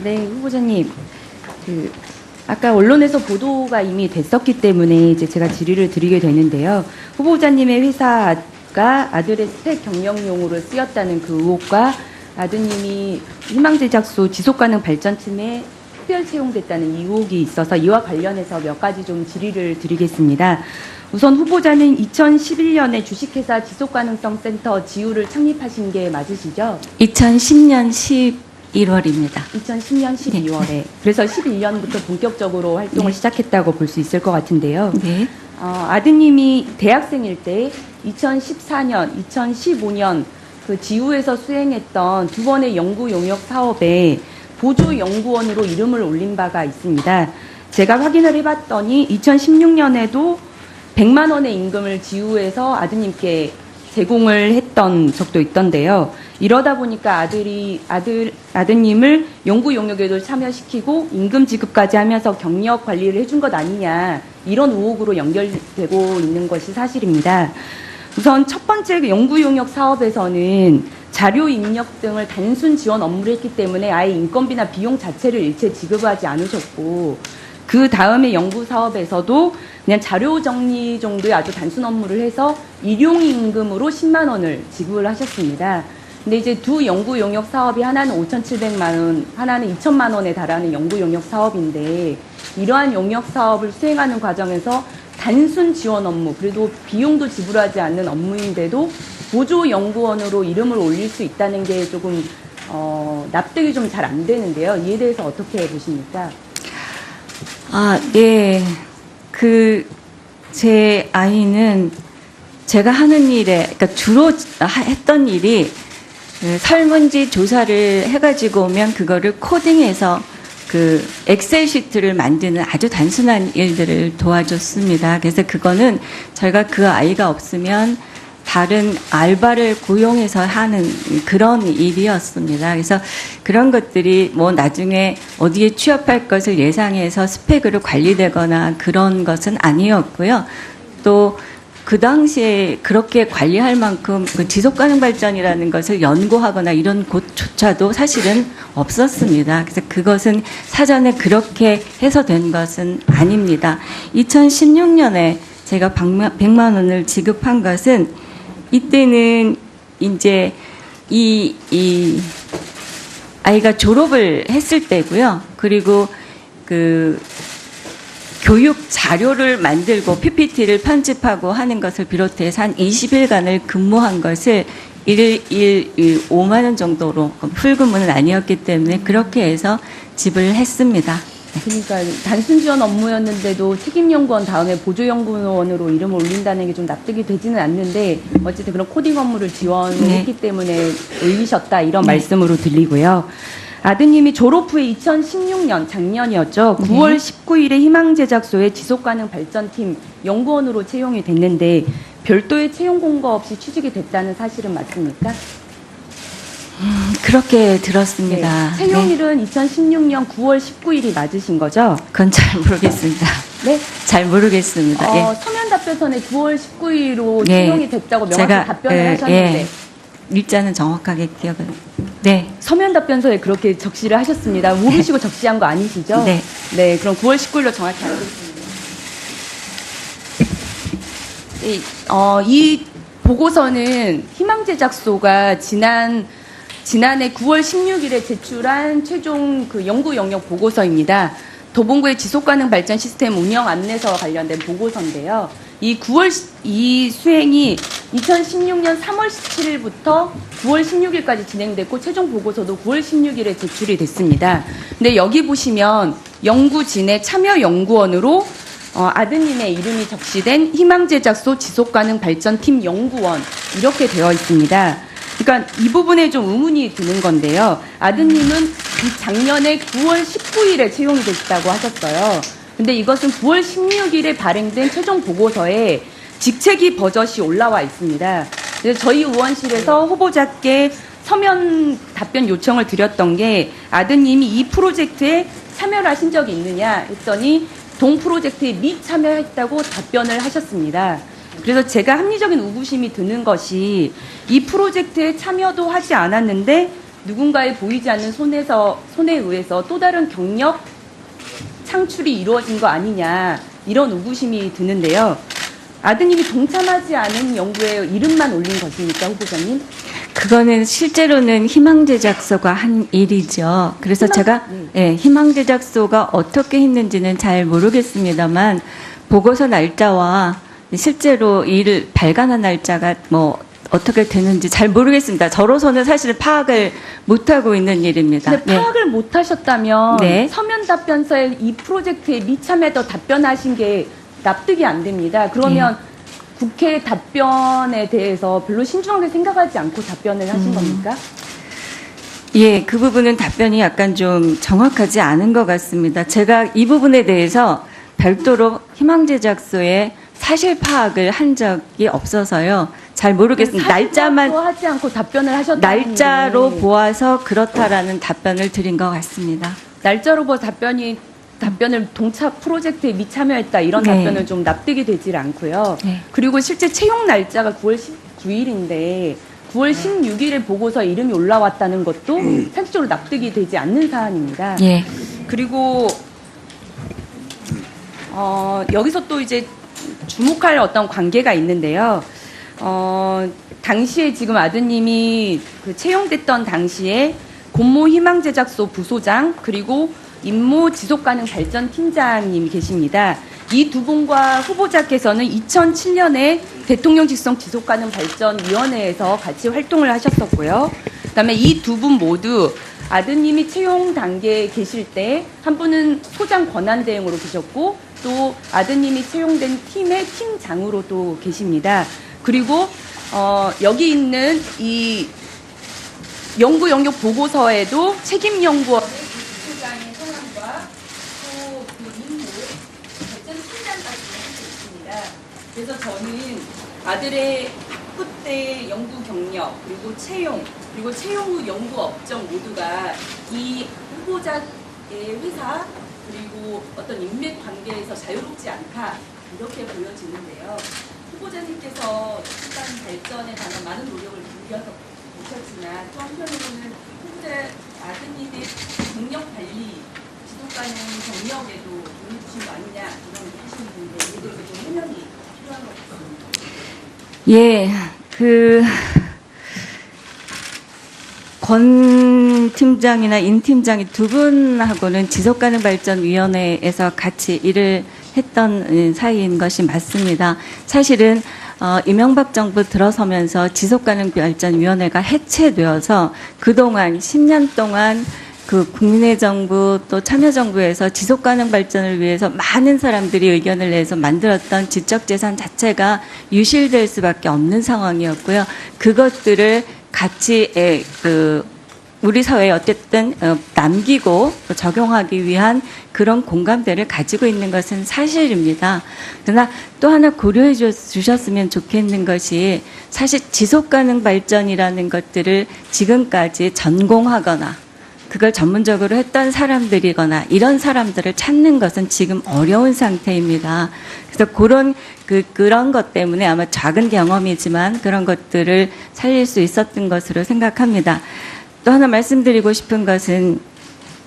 네, 후보자님. 아까 언론에서 보도가 이미 됐었기 때문에 이제 제가 질의를 드리게 되는데요. 후보자님의 회사가 아들의 스펙 경영용으로 쓰였다는 그 의혹과 아드님이 희망제작소 지속가능 발전팀에 특별 채용됐다는 이 의혹이 있어서 이와 관련해서 몇 가지 좀 질의를 드리겠습니다. 우선 후보자는 2011년에 주식회사 지속가능성센터 지우를 창립하신 게 맞으시죠? 2010년 11월입니다. 2010년 12월에. 그래서 11년부터 본격적으로 활동을 시작했다고 볼 수 있을 것 같은데요. 네. 아드님이 대학생일 때 2014년, 2015년 그 지우에서 수행했던 두 번의 연구 용역 사업에 보조 연구원으로 이름을 올린 바가 있습니다. 제가 확인을 해봤더니 2016년에도 100만 원의 임금을 지우에서 아드님께 제공을 했던 적도 있던데요. 이러다 보니까 아드님을 연구 용역에도 참여시키고 임금 지급까지 하면서 경력 관리를 해준 것 아니냐, 이런 의혹으로 연결되고 있는 것이 사실입니다. 우선 첫 번째 연구 용역 사업에서는 자료 입력 등을 단순 지원 업무를 했기 때문에 아예 인건비나 비용 자체를 일체 지급하지 않으셨고, 그 다음에 연구 사업에서도 그냥 자료 정리 정도의 아주 단순 업무를 해서 일용 임금으로 10만 원을 지급을 하셨습니다. 근데 이제 두 연구 용역 사업이 하나는 5,700만 원, 하나는 2천만 원에 달하는 연구 용역 사업인데, 이러한 용역 사업을 수행하는 과정에서 단순 지원 업무, 그래도 비용도 지불하지 않는 업무인데도 보조 연구원으로 이름을 올릴 수 있다는 게 조금 납득이 좀 잘 안 되는데요. 이에 대해서 어떻게 보십니까? 네. 제 아이는 제가 하는 일에, 그러니까 주로 했던 일이 설문지 조사를 해가지고 오면 그거를 코딩해서 그 엑셀 시트를 만드는 아주 단순한 일들을 도와줬습니다. 그래서 그거는 저희가 그 아이가 없으면 다른 알바를 고용해서 하는 그런 일이었습니다. 그래서 그런 것들이 뭐 나중에 어디에 취업할 것을 예상해서 스펙으로 관리되거나 그런 것은 아니었고요. 또 그 당시에 그렇게 관리할 만큼 그 지속가능 발전이라는 것을 연구하거나 이런 곳조차도 사실은 없었습니다. 그래서 그것은 사전에 그렇게 해서 된 것은 아닙니다. 2016년에 제가 100만 원을 지급한 것은 이때는 이제 이 아이가 졸업을 했을 때고요. 그리고 그 교육 자료를 만들고 PPT를 편집하고 하는 것을 비롯해서 한 20일간을 근무한 것을 5만 원 정도로, 풀근무는 아니었기 때문에 그렇게 해서 지불했습니다. 그러니까 단순 지원 업무였는데도 책임연구원 다음에 보조연구원으로 이름을 올린다는 게 좀 납득이 되지는 않는데, 어쨌든 그런 코딩 업무를 지원했기 때문에 올리셨다, 이런 말씀으로 들리고요. 아드님이 졸업 후에 2016년, 작년이었죠. 9월 19일에 희망제작소의 지속가능 발전팀 연구원으로 채용이 됐는데 별도의 채용 공고 없이 취직이 됐다는 사실은 맞습니까? 그렇게 들었습니다. 네. 채용일은 2016년 9월 19일이 맞으신 거죠? 그건 잘 모르겠습니다. 네? 잘 모르겠습니다. 서면 답변선에 9월 19일로 채용이 됐다고 명확히 답변을 하셨는데. 일자는 정확하게 기억을. 네. 서면 답변서에 그렇게 적시를 하셨습니다. 모르시고 적시한 거 아니시죠? 네. 네, 그럼 9월 19일로 정확히 알고 있습니다. 이 보고서는 희망제작소가 지난해 9월 16일에 제출한 최종 그 연구 영역 보고서입니다. 도봉구의 지속가능 발전 시스템 운영 안내서와 관련된 보고서인데요. 이 수행이 2016년 3월 17일부터 9월 16일까지 진행됐고, 최종 보고서도 9월 16일에 제출이 됐습니다. 근데 여기 보시면 연구진의 참여연구원으로 아드님의 이름이 적시된 희망제작소 지속가능 발전팀 연구원, 이렇게 되어 있습니다. 그러니까 이 부분에 좀 의문이 드는 건데요. 아드님은 이 작년에 9월 19일에 채용이 됐다고 하셨어요. 근데 이것은 9월 16일에 발행된 최종 보고서에 직책이 버젓이 올라와 있습니다. 그래서 저희 의원실에서 후보자께 서면 답변 요청을 드렸던 게, 아드님이 이 프로젝트에 참여를 하신 적이 있느냐 했더니 동 프로젝트에 미참여했다고 답변을 하셨습니다. 그래서 제가 합리적인 의구심이 드는 것이, 이 프로젝트에 참여도 하지 않았는데 누군가의 보이지 않는 손에 의해서 또 다른 경력 창출이 이루어진 거 아니냐 이런 의구심이 드는데요. 아드님이 동참하지 않은 연구에 이름만 올린 것입니까, 후보자님? 그거는 실제로는 희망제작소가 한 일이죠. 그래서 제가 희망제작소가 어떻게 했는지는 잘 모르겠습니다만 보고서 날짜와 실제로 일을 발간한 날짜가 뭐 어떻게 되는지 잘 모르겠습니다. 저로서는 사실 파악을 못하고 있는 일입니다. 근데 파악을 못 하셨다면 네. 서면 답변서에 이 프로젝트에 미참해서 답변하신 게 납득이 안 됩니다. 그러면 국회 답변에 대해서 별로 신중하게 생각하지 않고 답변을 하신 겁니까? 예, 그 부분은 답변이 약간 좀 정확하지 않은 것 같습니다. 제가 이 부분에 대해서 별도로 희망제작소에 사실 파악을 한 적이 없어서요. 잘 모르겠습니다. 날짜만 하지 않고 답변을 하셨다는 날짜로 게 보아서 그렇다라는 답변을 드린 것 같습니다. 날짜로 보아 답변을 동차 프로젝트에 미참여했다 이런 네. 답변은 좀 납득이 되질 않고요. 네. 그리고 실제 채용 날짜가 9월 19일인데 9월 16일에 보고서 이름이 올라왔다는 것도 상식적으로 납득이 되지 않는 사안입니다. 예. 그리고 여기서 또 이제 주목할 어떤 관계가 있는데요. 당시에 지금 아드님이 그 채용됐던 당시에 곤모 희망제작소 부소장 그리고 임모 지속가능 발전 팀장님이 계십니다. 이 두 분과 후보자께서는 2007년에 대통령 직속 지속가능 발전위원회에서 같이 활동을 하셨었고요. 그다음에 이 두 분 모두 아드님이 채용 단계에 계실 때 한 분은 소장 권한대행으로 계셨고 또 아드님이 채용된 팀의 팀장으로 또 계십니다. 그리고 여기 있는 이 연구 영역 보고서에도 책임 연구원의 부소장의 성함과 또 그 임무 발전 팀장까지 함께 있습니다. 그래서 저는 아들의 학부 때 연구 경력 그리고 채용 그리고 채용 후 연구 업적 모두가 이 후보자의 회사 그리고 어떤 인맥 관계에서 자유롭지 않다 이렇게 보여지는데요. 후보자님께서 시간 발전에 관한 많은 노력을 기울여서 또 한편으로는 후보자 아드님의 경력 관리, 지속 가능 경력에도 돈을 주신 거 아니냐 이런 하시는 분인데 이에 대해서 좀 해명이 필요한 것 같습니다. 예, 권 팀장이나 인 팀장이 두 분하고는 지속가능발전위원회에서 같이 일을 했던 사이인 것이 맞습니다. 사실은 이명박 정부 들어서면서 지속가능발전위원회가 해체되어서 그동안 10년 동안 그 국민의 정부 또 참여정부에서 지속가능 발전을 위해서 많은 사람들이 의견을 내서 만들었던 지적재산 자체가 유실될 수밖에 없는 상황이었고요. 그것들을 같이 우리 사회에 어쨌든 남기고 적용하기 위한 그런 공감대를 가지고 있는 것은 사실입니다. 그러나 또 하나 고려해 주셨으면 좋겠는 것이 사실 지속가능 발전이라는 것들을 지금까지 전공하거나 그걸 전문적으로 했던 사람들이거나 이런 사람들을 찾는 것은 지금 어려운 상태입니다. 그래서 그런 것 때문에 아마 작은 경험이지만 그런 것들을 살릴 수 있었던 것으로 생각합니다. 또 하나 말씀드리고 싶은 것은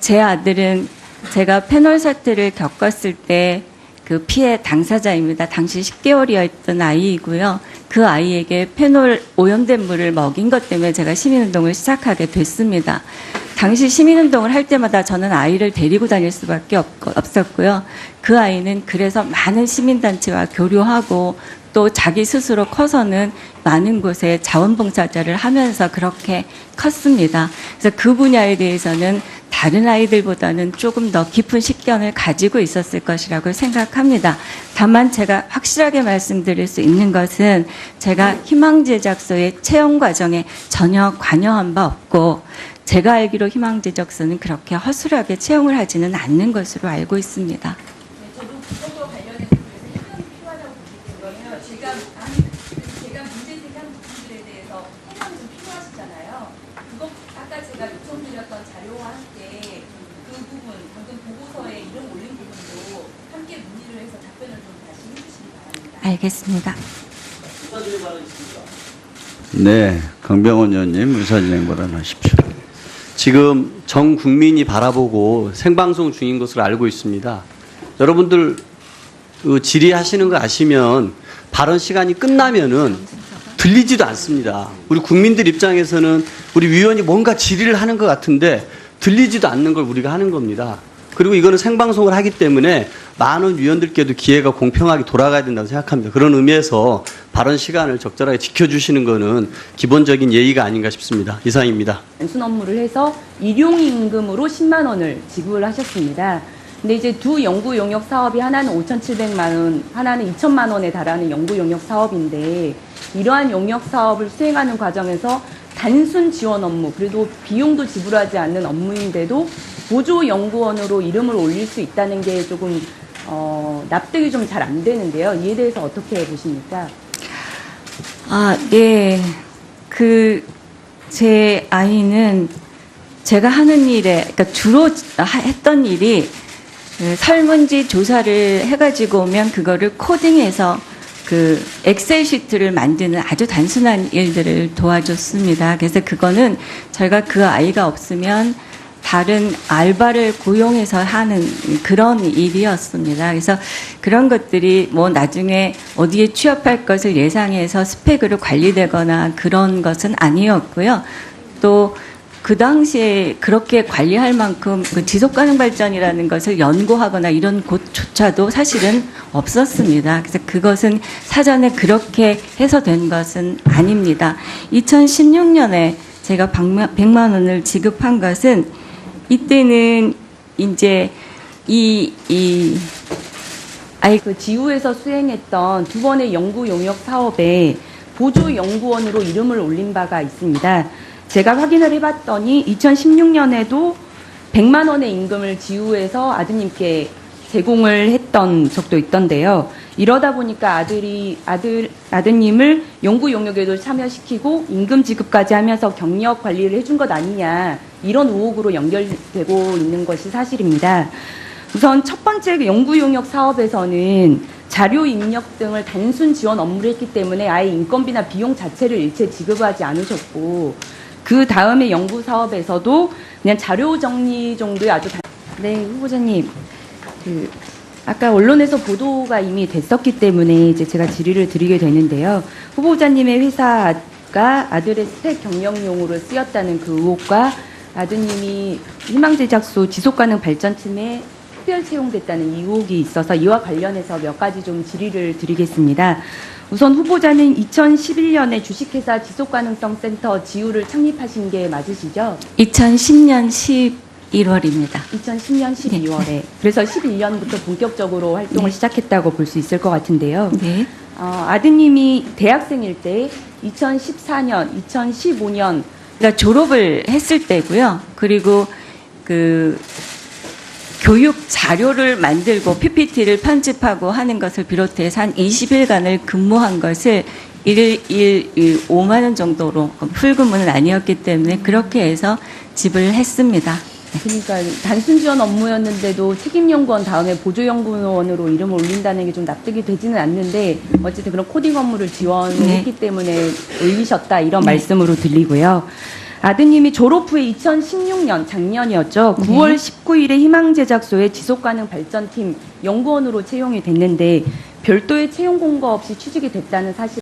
제 아들은 제가 패널 사태를 겪었을 때 그 피해 당사자입니다. 당시 10개월이었던 아이이고요. 그 아이에게 페놀 오염된 물을 먹인 것 때문에 제가 시민운동을 시작하게 됐습니다. 당시 시민운동을 할 때마다 저는 아이를 데리고 다닐 수밖에 없었고요. 그 아이는 그래서 많은 시민단체와 교류하고 또 자기 스스로 커서는 많은 곳에 자원봉사자를 하면서 그렇게 컸습니다. 그래서 그 분야에 대해서는 다른 아이들보다는 조금 더 깊은 식견을 가지고 있었을 것이라고 생각합니다. 다만 제가 확실하게 말씀드릴 수 있는 것은 제가 희망제작소의 채용 과정에 전혀 관여한 바 없고 제가 알기로 희망제작소는 그렇게 허술하게 채용을 하지는 않는 것으로 알고 있습니다. 저도 그것과 관련해서 해명이 필요하다고 보기 때문에요. 제가 문제 제기한 부분들에 대해서 해명이 좀 필요하시잖아요. 그거 아까 제가 요청드렸던 자료와 함께 그 부분, 방금 보고서에 이름 올린 부분도 함께 문의를 해서 답변을 좀 다시 해주시기 바랍니다. 알겠습니다. 네, 강병원 의원님 의사진행 발언하십시오. 지금 전 국민이 바라보고 생방송 중인 것으로 알고 있습니다. 여러분들 질의하시는 거 아시면 발언 시간이 끝나면은 들리지도 않습니다. 우리 국민들 입장에서는 우리 위원이 뭔가 질의를 하는 것 같은데 들리지도 않는 걸 우리가 하는 겁니다. 그리고 이거는 생방송을 하기 때문에 많은 위원들께도 기회가 공평하게 돌아가야 된다고 생각합니다. 그런 의미에서 발언 시간을 적절하게 지켜주시는 것은 기본적인 예의가 아닌가 싶습니다. 이상입니다. 단순 업무를 해서 일용임금으로 10만 원을 지급을 하셨습니다. 근데 이제 두 연구 용역 사업이 하나는 5,700만 원, 하나는 2천만 원에 달하는 연구 용역 사업인데 이러한 용역 사업을 수행하는 과정에서 단순 지원 업무, 그래도 비용도 지불하지 않는 업무인데도 보조 연구원으로 이름을 올릴 수 있다는 게 조금 납득이 좀 잘 안 되는데요. 이에 대해서 어떻게 보십니까? 네. 제 아이는 제가 하는 일에, 그러니까 주로 했던 일이 설문지 조사를 해가지고 오면 그거를 코딩해서 엑셀 시트를 만드는 아주 단순한 일들을 도와줬습니다. 그래서 그거는 저희가 그 아이가 없으면 다른 알바를 고용해서 하는 그런 일이었습니다. 그래서 그런 것들이 뭐 나중에 어디에 취업할 것을 예상해서 스펙으로 관리되거나 그런 것은 아니었고요. 또 그 당시에 그렇게 관리할 만큼 지속 가능 발전이라는 것을 연구하거나 이런 곳조차도 사실은 없었습니다. 그래서 그것은 사전에 그렇게 해서 된 것은 아닙니다. 2016년에 제가 100만 원을 지급한 것은 이때는 이제 지우에서 수행했던 두 번의 연구 용역 사업에 보조 연구원으로 이름을 올린 바가 있습니다. 제가 확인을 해봤더니 2016년에도 100만 원의 임금을 지우에서 아드님께 제공을 했던 적도 있던데요. 이러다 보니까 아드님을 연구 용역에도 참여시키고 임금 지급까지 하면서 경력 관리를 해준 것 아니냐, 이런 의혹으로 연결되고 있는 것이 사실입니다. 우선 첫 번째 연구 용역 사업에서는 자료 입력 등을 단순 지원 업무를 했기 때문에 아예 인건비나 비용 자체를 일체 지급하지 않으셨고, 그 다음에 연구 사업에서도 그냥 자료 정리 정도의 네, 후보자님. 아까 언론에서 보도가 이미 됐었기 때문에 이제 제가 질의를 드리게 되는데요. 후보자님의 회사가 아들의 스펙 경영용으로 쓰였다는 그 의혹과 아드님이 희망제작소 지속가능 발전팀에 특별 채용됐다는 의혹이 있어서 이와 관련해서 몇 가지 좀 질의를 드리겠습니다. 우선 후보자는 2011년에 주식회사 지속가능성센터 지우를 창립하신 게 맞으시죠? 2010년 11월입니다. 2010년 12월에. 그래서 11년부터 본격적으로 활동을 시작했다고 볼 수 있을 것 같은데요. 네. 아드님이 대학생일 때 2014년, 2015년 그러니까 졸업을 했을 때고요. 그리고 교육 자료를 만들고 PPT를 편집하고 하는 것을 비롯해서 한 20일간을 근무한 것을 일 5만 원 정도로 풀근무는 아니었기 때문에 그렇게 해서 지불했습니다. 그러니까 단순 지원 업무였는데도 책임연구원 다음에 보조연구원으로 이름을 올린다는 게 좀 납득이 되지는 않는데 어쨌든 그런 코딩 업무를 지원을 했기 때문에 올리셨다, 이런 말씀으로 들리고요. 아드님이 졸업 후에 2016년, 작년이었죠. 9월 19일에 희망제작소의 지속가능 발전팀 연구원으로 채용이 됐는데 별도의 채용 공고 없이 취직이 됐다는 사실